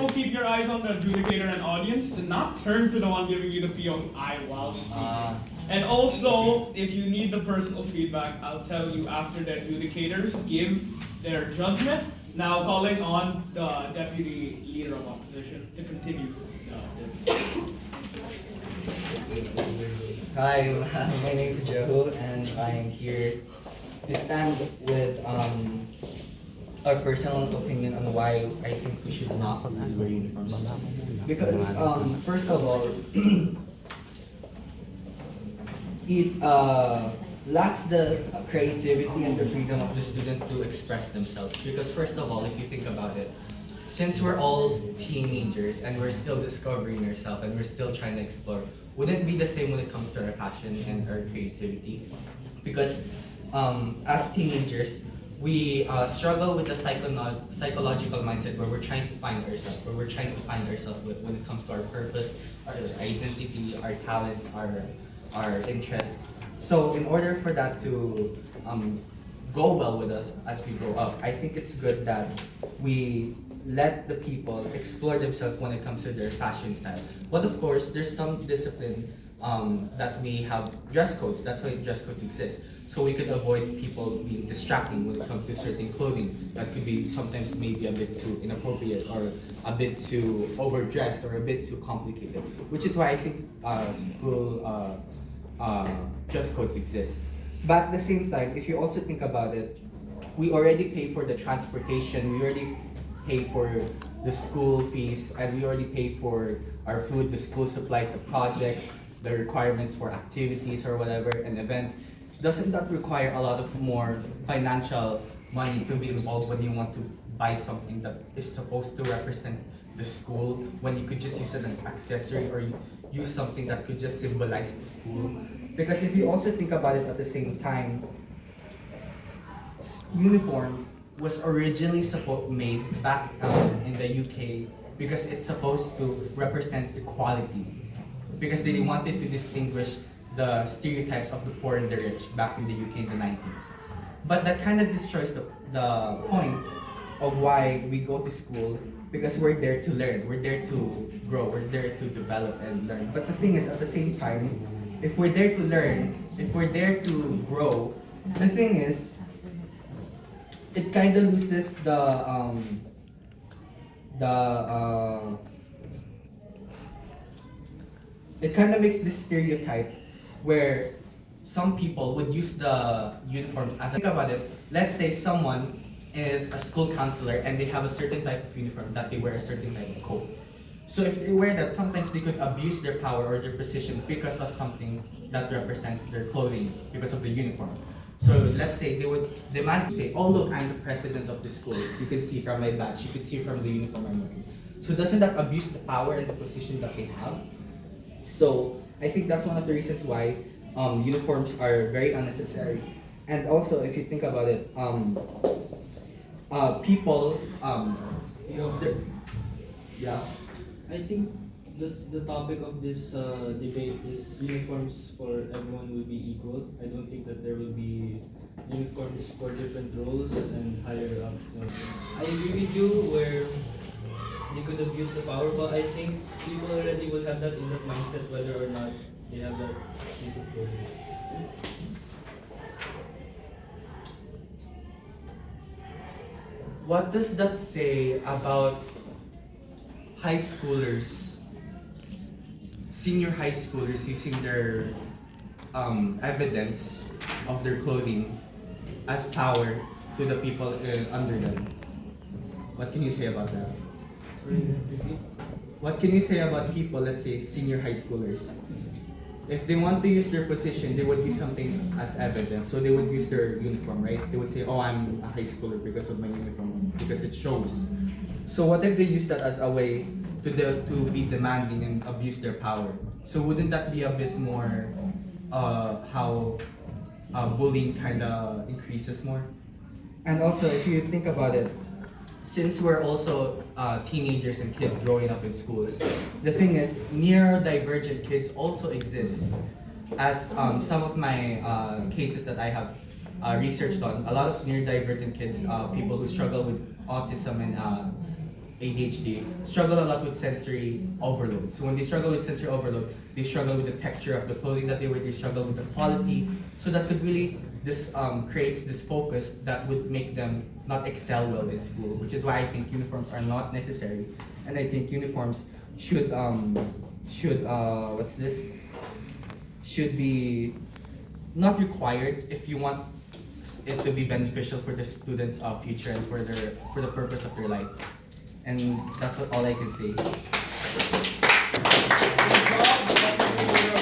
Also, keep your eyes on the adjudicator and audience. Do not turn to the one giving you the POI while speaking. And also, if you need the personal feedback, I'll tell you after the adjudicators give their judgment. Now calling on the deputy leader of opposition to continue. Hi, my name is Joe, and I am here to stand with our personal opinion on why I think we should not wear uniforms. Because first of all, it lacks the creativity and the freedom of the student to express themselves. Because first of all, if you think about it, since we're all teenagers and we're still discovering ourselves and we're still trying to explore, wouldn't it be the same when it comes to our passion and our creativity? Because as teenagers, we struggle with the psychological mindset where we're trying to find ourselves, when it comes to our purpose, our identity, our talents, our interests. So in order for that to go well with us as we grow up, I think it's good that we let the people explore themselves when it comes to their fashion style. But of course, there's some discipline that we have dress codes. That's why dress codes exist. So we could avoid people being distracting when it comes to certain clothing that could be sometimes maybe a bit too inappropriate or a bit too overdressed or a bit too complicated. Which is why I think school dress codes exist. But at the same time, if you also think about it, we already pay for the transportation, we already pay for the school fees, and we already pay for our food, the school supplies, the projects, the requirements for activities or whatever, and events. Doesn't that require a lot of more financial money to be involved when you want to buy something that is supposed to represent the school, when you could just use it as an accessory or use something that could just symbolize the school? Because if you also think about it at the same time, uniform was originally made back in the UK because it's supposed to represent equality. Because they wanted to distinguish the stereotypes of the poor and the rich back in the UK in the 90s. But that kind of destroys the point of why we go to school, because we're there to learn, we're there to grow, we're there to develop and learn. But the thing is, at the same time, if we're there to learn, if we're there to grow, the thing is, it kind of loses it kind of makes this stereotype where some people would use the uniforms as think about it. Let's say someone is a school counselor and they have a certain type of uniform that they wear a certain type of coat. So if they wear that, sometimes they could abuse their power or their position because of something that represents their clothing, because of the uniform. So let's say they would demand to say, oh look, I'm the president of the school. You can see from my badge, you can see from the uniform I'm wearing. So doesn't that abuse the power and the position that they have? So I think that's one of the reasons why uniforms are very unnecessary. And also, if you think about it, people, yeah. I think the topic of this debate is uniforms for everyone will be equal. I don't think that there will be uniforms for different roles and higher up. I agree with you where you could abuse the power, but I think people already will have that in their mindset whether or not they have that piece of clothing. What does that say about high schoolers, senior high schoolers using their evidence of their clothing as power to the people under them? What can you say about that? What can you say about people, let's say senior high schoolers? If they want to use their position, they would use something as evidence. So they would use their uniform, right? They would say, oh, I'm a high schooler because of my uniform, because it shows. So what if they use that as a way to be demanding and abuse their power? So wouldn't that be a bit more how bullying kind of increases more? And also, if you think about it, since we're also teenagers and kids growing up in schools, the thing is, neurodivergent kids also exist. As some of my cases that I have researched on, a lot of neurodivergent kids, people who struggle with autism and ADHD struggle a lot with sensory overload. So when they struggle with sensory overload, they struggle with the texture of the clothing that they wear, they struggle with the quality. So that could really, this creates this focus that would make them not excel well in school, which is why I think uniforms are not necessary. And I think uniforms should what's this? Should be not required if you want it to be beneficial for the students' future and for the purpose of their life. And that's all I can say. Good job.